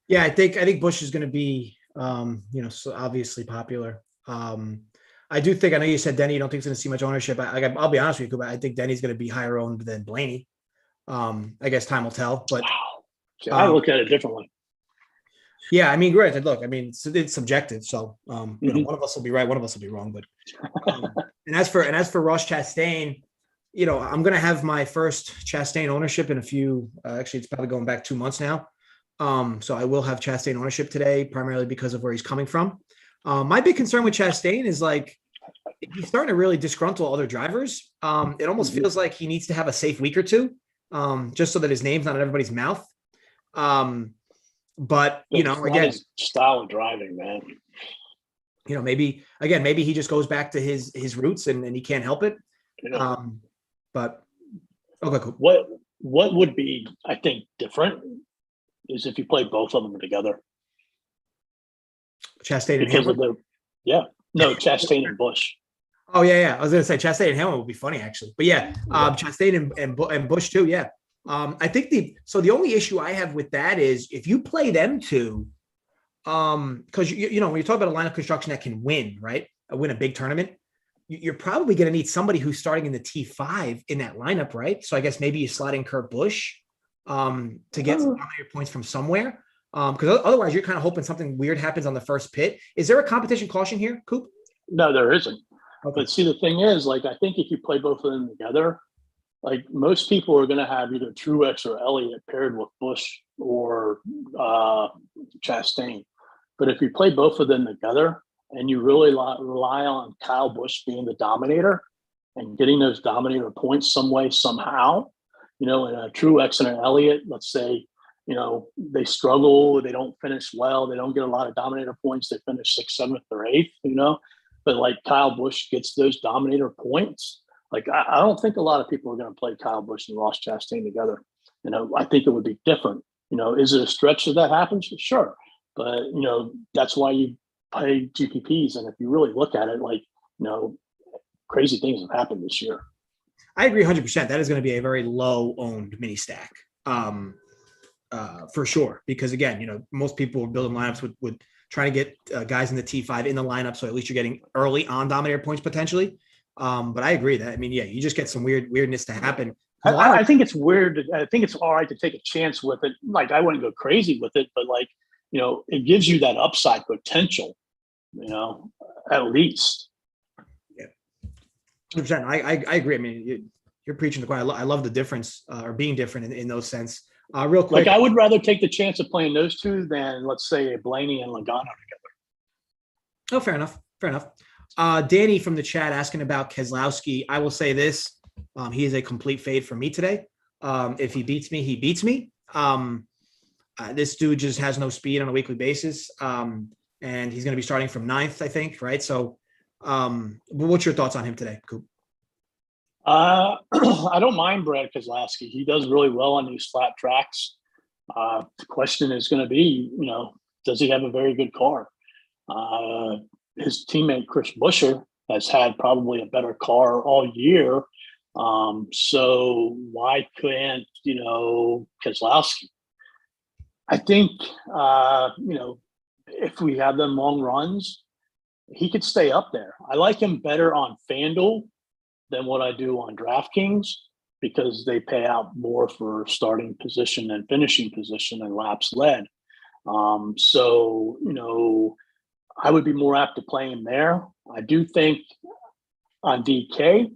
Yeah, I think Busch is going to be, so obviously popular. I do think, I know you said Denny, you don't think he's going to see much ownership. I'll be honest with you, but I think Denny's going to be higher owned than Blaney. I guess time will tell, but Wow. See, I look at it differently. Yeah, I mean, granted, look, I mean, it's subjective. So, one of us will be right, one of us will be wrong. But and as for Ross Chastain, I'm going to have my first Chastain ownership in a few. Actually, it's probably going back 2 months now. So I will have Chastain ownership today, primarily because of where he's coming from. My big concern with Chastain is like he's starting to really disgruntle other drivers. It almost feels like he needs to have a safe week or two, just so that his name's not in everybody's mouth. But again, his style of driving, man. Maybe he just goes back to his roots and he can't help it. But okay, cool. What would be, I think, different is if you play both of them together. Chastain and Hamlin? Chastain and Busch. Oh yeah. I was gonna say Chastain and Hamlin would be funny actually, but Chastain and Busch too. Yeah. I think the only issue I have with that is if you play them two, because when you talk about a lineup construction that can win, right? Win a big tournament, you're probably going to need somebody who's starting in the T5 in that lineup, right? So I guess maybe you slot in Kurt Busch to get some of your points from somewhere. Because otherwise you're kind of hoping something weird happens on the first pit. Is there a competition caution here, Coop? No, there isn't. Okay. But see, the thing is, like, I think if you play both of them together, like most people are going to have either Truex or Elliott paired with Busch or Chastain. But if you play both of them together and you really rely on Kyle Busch being the dominator and getting those dominator points some way, somehow, in a Truex and an Elliott, let's say, they struggle, they don't finish well, they don't get a lot of dominator points, they finish 6th, 7th, or 8th, but like Kyle Busch gets those dominator points. Like, I don't think a lot of people are going to play Kyle Busch and Ross Chastain together. I think it would be different. Is it a stretch that happens? Sure. But, that's why you play GPPs. And if you really look at it, like, crazy things have happened this year. I agree 100%. That is going to be a very low owned mini stack for sure. Because again, most people are building lineups with trying to get guys in the T5 in the lineup. So at least you're getting early on dominator points potentially. But I agree that, you just get some weirdness to happen. I think it's weird. I think it's all right to take a chance with it. Like, I wouldn't go crazy with it, but like, it gives you that upside potential, at least. Yeah. 100%. I agree. I mean, you're preaching the choir. I love the difference or being different in those sense. Real quick. Like, I would rather take the chance of playing those two than, let's say, a Blaney and Logano together. Oh, fair enough. Danny from the chat asking about Keselowski. I will say this. He is a complete fade for me today. If he beats me, he beats me. This dude just has no speed on a weekly basis. And he's going to be starting from 9th, I think. Right. So what's your thoughts on him today, Coop? I don't mind Brad Keselowski. He does really well on these flat tracks. The question is going to be, does he have a very good car? His teammate Chris Buescher has had probably a better car all year. So why couldn't, Keselowski? I think, if we have them long runs, he could stay up there. I like him better on FanDuel than what I do on DraftKings because they pay out more for starting position and finishing position and laps led. I would be more apt to play him there. I do think on DK,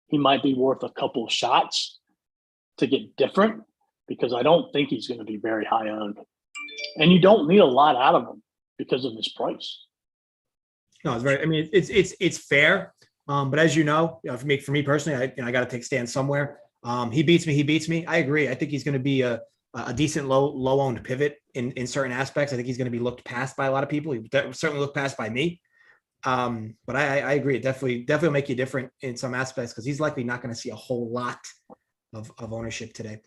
he might be worth a couple of shots to get different because I don't think he's going to be very high owned. And you don't need a lot out of him because of his price. No, it's very, it's fair. But as for me personally, I got to take stand somewhere. He beats me. I agree. I think he's going to be a decent low owned pivot in certain aspects. I think he's going to be looked past by a lot of people. He certainly looked past by me. But I agree. It definitely will make you different in some aspects because he's likely not going to see a whole lot of ownership today.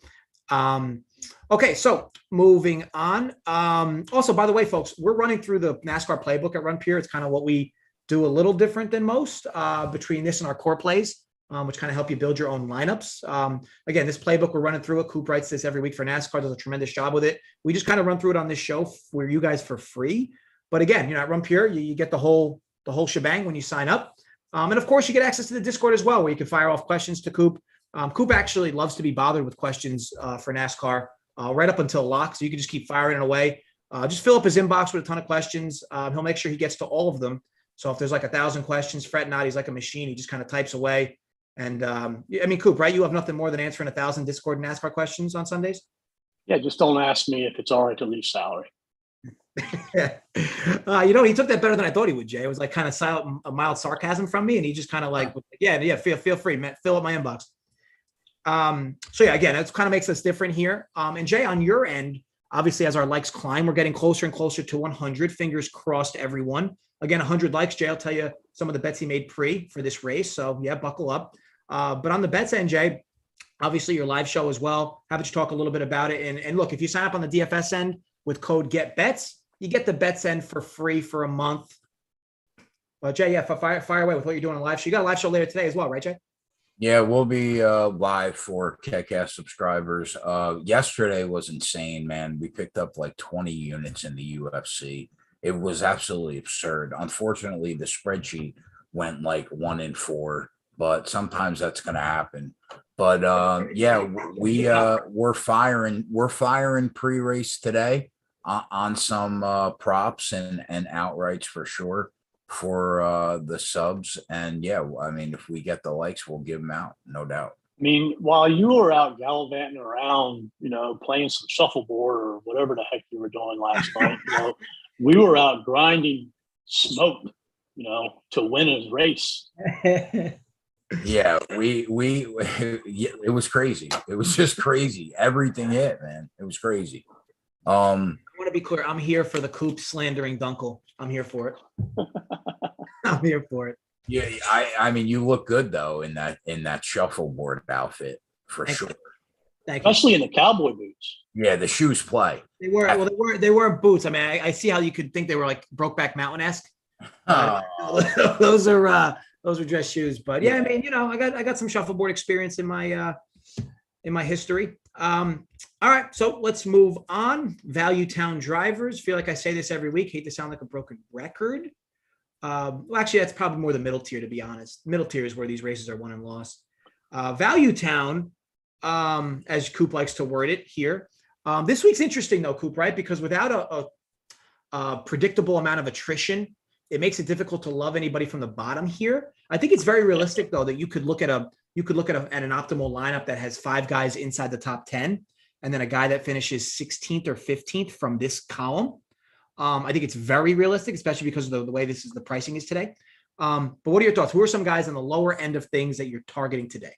Okay, so moving on. Also, by the way, folks, we're running through the NASCAR playbook at Run Pure. It's kind of what we do a little different than most between this and our core plays. which kind of help you build your own lineups. Again, this playbook, we're running through it. Coop writes this every week for NASCAR, does a tremendous job with it. We just kind of run through it on this show for you guys for free. But again, at Run Pure, you get the whole shebang when you sign up. And of course, you get access to the Discord as well, where you can fire off questions to Coop. Coop actually loves to be bothered with questions for NASCAR right up until lock. So you can just keep firing it away. Just fill up his inbox with a ton of questions. He'll make sure he gets to all of them. So if there's like 1,000 questions, fret not. He's like a machine. He just kind of types away. And Coop, right? You have nothing more than answering 1,000 Discord NASCAR questions on Sundays. Yeah, just don't ask me if it's all right to leave salary. He took that better than I thought he would, Jay. It was like kind of silent, a mild sarcasm from me, and he just kind of like, feel free, man, fill up my inbox. So yeah, again, that kind of makes us different here. And Jay, on your end, obviously, as our likes climb, we're getting closer and closer to 100. Fingers crossed, everyone. Again, 100 likes, Jay. I'll tell you some of the bets he made for this race. So yeah, buckle up. But on the bets end, Jay, obviously your live show as well. How about you talk a little bit about it? And look, if you sign up on the DFS end with code GetBets, you get the bets end for free for a month. Well, Jay, yeah, fire away with what you're doing on live show. You got a live show later today as well, right, Jay? Yeah, we'll be live for Keg subscribers. Yesterday was insane, man. We picked up like 20 units in the UFC. It was absolutely absurd. Unfortunately, the spreadsheet went like 1 in 4, but sometimes that's going to happen. But we're firing pre-race today on some props and outrights for sure for the subs. And yeah, I mean, if we get the likes, we'll give them out, no doubt. I mean, while you were out gallivanting around, playing some shuffleboard or whatever the heck you were doing last night, we were out grinding smoke, to win a race. Yeah, it was crazy. It was just crazy. Everything hit, man. It was crazy. I want to be clear. I'm here for the Coop slandering Dunkel. I'm here for it. I'm here for it. Yeah, I mean, you look good though in that shuffleboard outfit for sure. Thank you. Especially in the cowboy boots. Yeah, the shoes play. They weren't boots. I mean, I see how you could think they were like Brokeback Mountain-esque. Those are dress shoes. But yeah, I mean, I got some shuffleboard experience in my history. All right, so let's move on. Value Town drivers. Feel like I say this every week. Hate to sound like a broken record. Well, actually, that's probably more the middle tier, to be honest. Middle tier is where these races are won and lost. Value Town, as Coop likes to word it here. This week's interesting, though, Coop, right? Because without a predictable amount of attrition, it makes it difficult to love anybody from the bottom here. I think it's very realistic, though, that you could look at an optimal lineup that has 5 guys inside the top 10, and then a guy that finishes 16th or 15th from this column. I think it's very realistic, especially because of the way the pricing is today. But what are your thoughts? Who are some guys on the lower end of things that you're targeting today?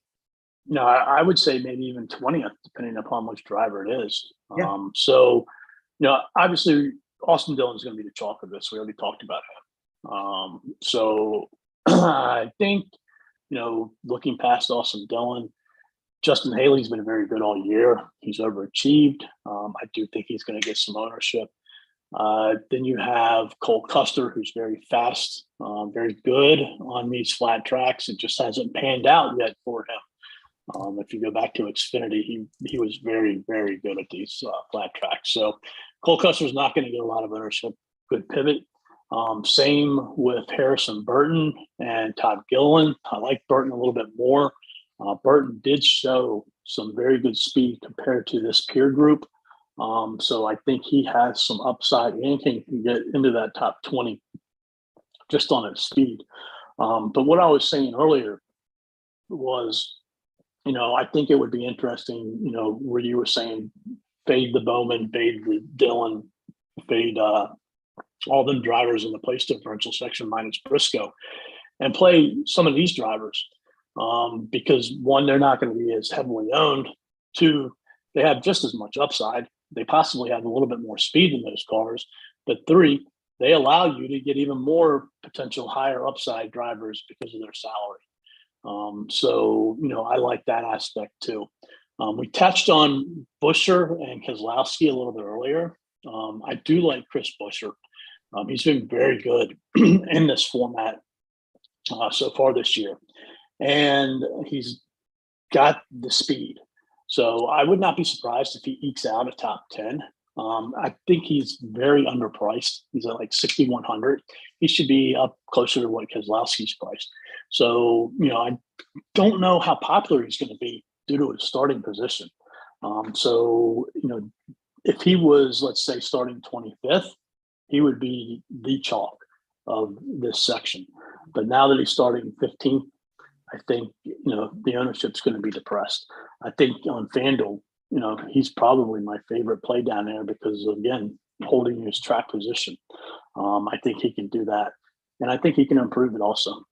No, I would say maybe even 20th, depending upon which driver it is. Yeah. Obviously, Austin Dillon's going to be the chalk of this. We already talked about him. So I think, looking past Austin Dillon, Justin Haley's been very good all year. He's overachieved. I do think he's going to get some ownership. Then you have Cole Custer, who's very fast, very good on these flat tracks. It just hasn't panned out yet for him. If you go back to Xfinity, he was very, very good at these flat tracks. So Cole Custer's not going to get a lot of ownership. Good pivot. Same with Harrison Burton and Todd Gilliland. I like Burton a little bit more. Burton did show some very good speed compared to this peer group. So I think he has some upside and can get into that top 20 just on his speed. But what I was saying earlier was, I think it would be interesting, where you were saying fade the Bowman, fade the Dillon, fade all them drivers in the place differential section minus Briscoe, and play some of these drivers because 1, they're not going to be as heavily owned. 2, they have just as much upside. They possibly have a little bit more speed in those cars. But 3, they allow you to get even more potential higher upside drivers because of their salary. I like that aspect too. We touched on Buescher and Keselowski a little bit earlier. I do like Chris Buescher. He's been very good in this format so far this year. and he's got the speed. So I would not be surprised if he ekes out a top 10. I think he's very underpriced. He's at like 6,100. He should be up closer to what Keselowski's priced. So, I don't know how popular he's going to be due to his starting position. If he was, let's say, starting 25th, he would be the chalk of this section. But now that he's starting 15th, I think, the ownership's going to be depressed. I think on FanDuel, he's probably my favorite play down there because, again, holding his track position. I think he can do that. And I think he can improve it also.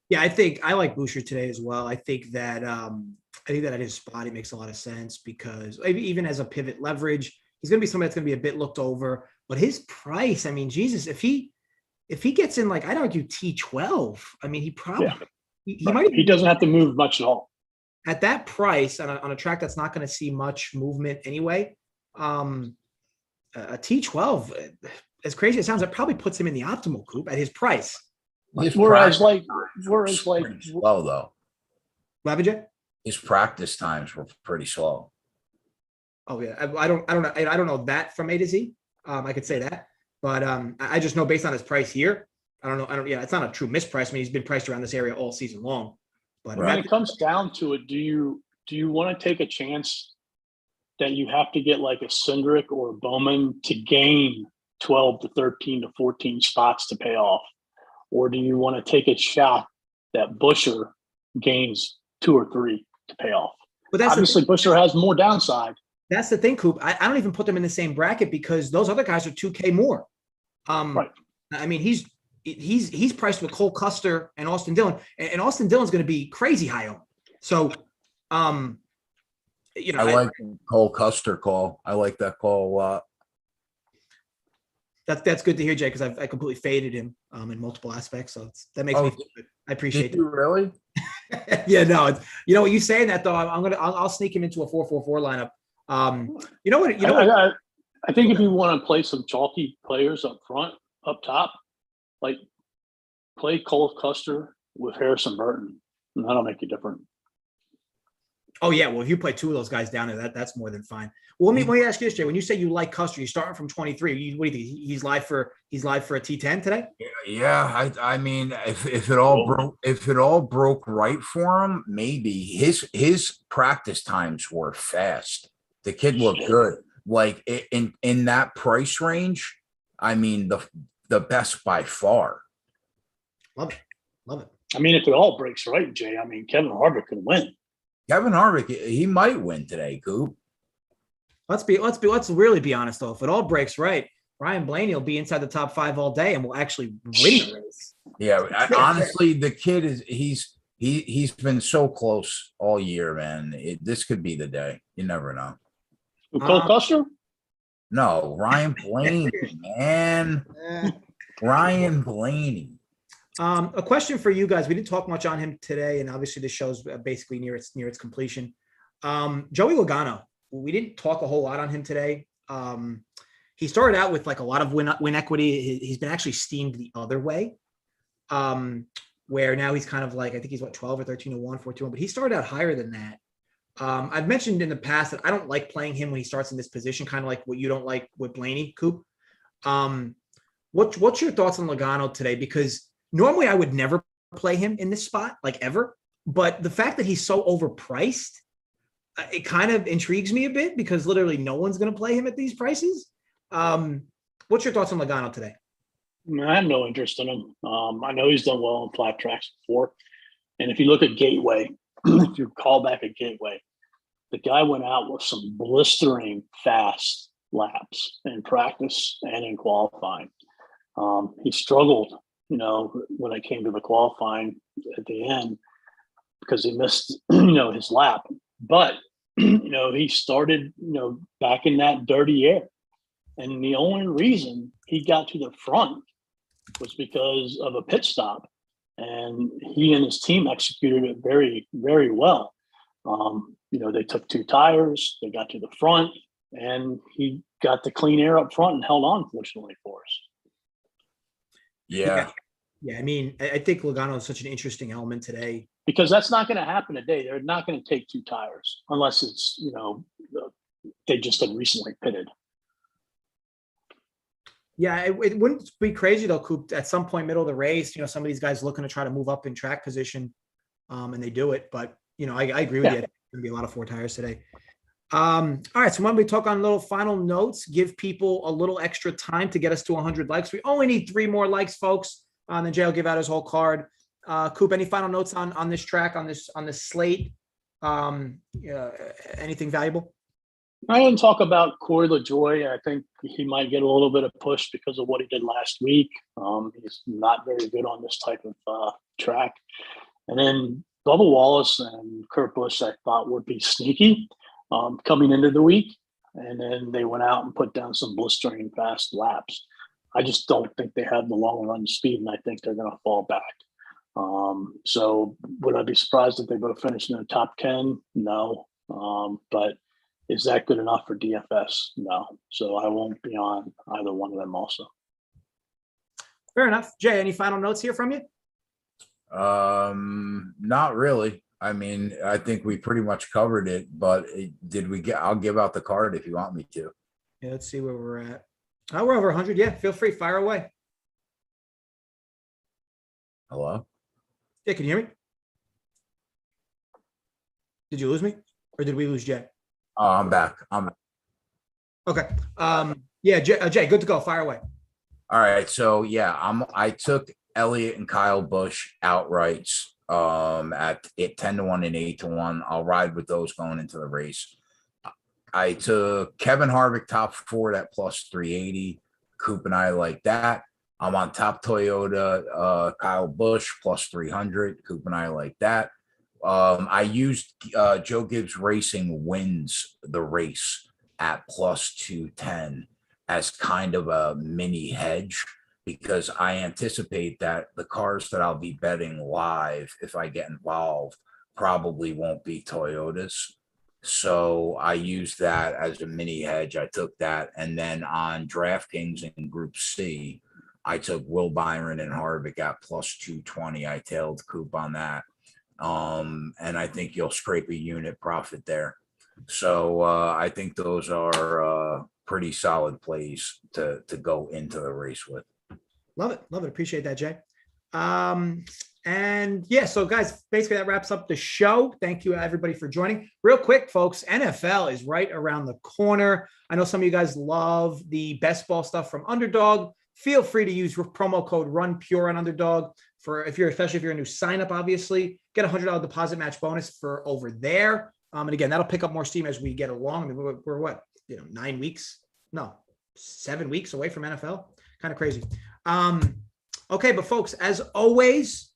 Yeah, I think I like Boucher today as well. I think that at his spot, it makes a lot of sense because even as a pivot leverage, he's going to be somebody that's going to be a bit looked over. But his price, I mean, Jesus, if he gets in, like, I'd argue T12, I mean, he probably he doesn't have to move much at all. At that price on a track that's not going to see much movement anyway. A T12, as crazy as it sounds, it probably puts him in the optimal Coop at his price. Whereas slow though. Lavage? His practice times were pretty slow. Oh yeah, I don't know that from A to Z. I could say that, but I just know based on his price here, I don't know. Yeah, it's not a true misprice. I mean, he's been priced around this area all season long. But when it comes down to it, do you want to take a chance that you have to get like a Cindric or a Bowman to gain 12 to 13 to 14 spots to pay off? Or do you want to take a shot that Buescher gains 2 or 3 to pay off? But obviously Buescher has more downside. That's the thing, Coop. I don't even put them in the same bracket because those other guys are 2K more. Right. I mean, he's priced with Cole Custer and Austin Dillon, and Austin Dillon's going to be crazy high on. So, I like Cole Custer call. I like that call a lot. That's good to hear, Jay, because I completely faded him in multiple aspects. So that makes me feel good. I appreciate it. You really? Yeah, no. What you saying that though, I'll sneak him into a 4-4-4 lineup. I think if you want to play some chalky players up front, up top, like play Cole Custer with Harrison Burton, and that'll make you different. Oh yeah, well if you play two of those guys down there, that's more than fine. Well, let me ask you this, Jay. When you say you like Custer, you starting from 23. What do you think? He's live for a T10 today? Yeah. I mean, if it all broke right for him, maybe his practice times were fast. The kid looked good. Like in that price range, I mean the best by far. Love it. I mean, if it all breaks right, Jay, I mean Kevin Harvick could win. Kevin Harvick, he might win today, Coop. Let's really be honest though. If it all breaks right, Ryan Blaney will be inside the top 5 all day and will actually win the race. Yeah, honestly, the kid he's been so close all year, man. This could be the day. You never know. Cole Custer? No, Ryan Blaney, man. Ryan Blaney. A question for you guys. We didn't talk much on him today, and obviously the show's basically near its completion. Joey Logano. We didn't talk a whole lot on him today. He started out with like a lot of win equity. He's been actually steamed the other way, where now he's kind of like, I think he's 12 or 13-1, 14-1, but he started out higher than that. I've mentioned in the past that I don't like playing him when he starts in this position, kind of like what you don't like with Blaney, Coop. What's your thoughts on Logano today? Because normally I would never play him in this spot, like ever. But the fact that he's so overpriced, it kind of intrigues me a bit because literally no one's going to play him at these prices. What's your thoughts on Logano today? I have no interest in him. I know he's done well on flat tracks before. And if you look at Gateway, if you call back a Gateway, the guy went out with some blistering fast laps in practice and in qualifying. He struggled, when it came to the qualifying at the end because he missed, his lap. But, he started, back in that dirty air. And the only reason he got to the front was because of a pit stop. And he and his team executed it very, very well. They took 2 tires, they got to the front, and he got the clean air up front and held on, fortunately, for us. Yeah. Yeah, I mean, I think Logano is such an interesting element today. Because that's not going to happen today. They're not going to take 2 tires unless it's, they just had recently pitted. Yeah, it wouldn't be crazy though, Coop, at some point middle of the race, some of these guys looking to try to move up in track position, and they do it. But, I agree with you. I think there's going to be a lot of 4 tires today. All right, so why don't we talk on little final notes, give people a little extra time to get us to 100 likes. We only need 3 more likes, folks. Then Jay will give out his whole card. Coop, any final notes on this track, on this slate? Anything valuable? I didn't talk about Corey LaJoie. I think he might get a little bit of push because of what he did last week. He's not very good on this type of track. And then Bubba Wallace and Kurt Busch, I thought would be sneaky coming into the week. And then they went out and put down some blistering fast laps. I just don't think they have the long run speed, and I think they're going to fall back. So would I be surprised if they both finished in the top 10? No. But is that good enough for DFS? No. So I won't be on either one of them also. Fair enough. Jay, any final notes here from you? Not really. I mean, I think we pretty much covered it, but I'll give out the card if you want me to. Yeah, let's see where we're at. Oh, we're over 100. Yeah, feel free. Fire away. Hello? Yeah, can you hear me? Did you lose me? Or did we lose Jay? Oh, I'm back. Okay. Yeah, Jay, good to go. Fire away. All right. So yeah, I took Elliott and Kyle Busch outrights at 10-1 and 8-1. I'll ride with those going into the race. I took Kevin Harvick top 4 at plus 380. Coop and I like that. I'm on top Toyota, Kyle Busch plus 300. Coop and I like that. I used Joe Gibbs Racing wins the race at plus 210 as kind of a mini hedge, because I anticipate that the cars that I'll be betting live, if I get involved, probably won't be Toyotas. So I used that as a mini hedge. I took that. And then on DraftKings in Group C, I took Will Byron and Harvick at plus 220. I tailed Coop on that. And I think you'll scrape a unit profit there. So I think those are pretty solid plays to go into the race with. Love it. Love it. Appreciate that, Jay. And yeah, so guys, basically that wraps up the show. Thank you everybody for joining. Real quick, folks, NFL is right around the corner. I know some of you guys love the best ball stuff from Underdog. Feel free to use promo code RunPure on Underdog especially if you're a new sign up, obviously. Get a $100 deposit match bonus for over there. And again, that'll pick up more steam as we get along. I mean, we're what, 9 weeks? No, 7 weeks away from NFL. Kind of crazy. Okay, but folks, as always,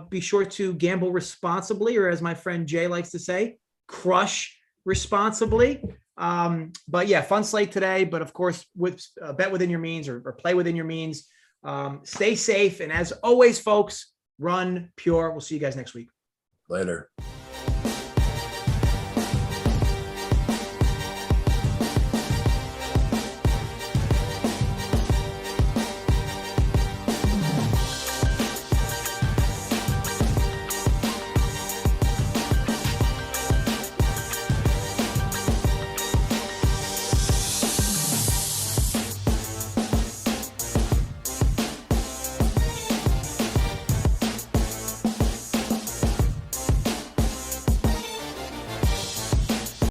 be sure to gamble responsibly, or as my friend Jay likes to say, crush responsibly. But yeah, fun slate today. But of course, with bet within your means or play within your means. Stay safe. And as always, folks, run pure. We'll see you guys next week. Later.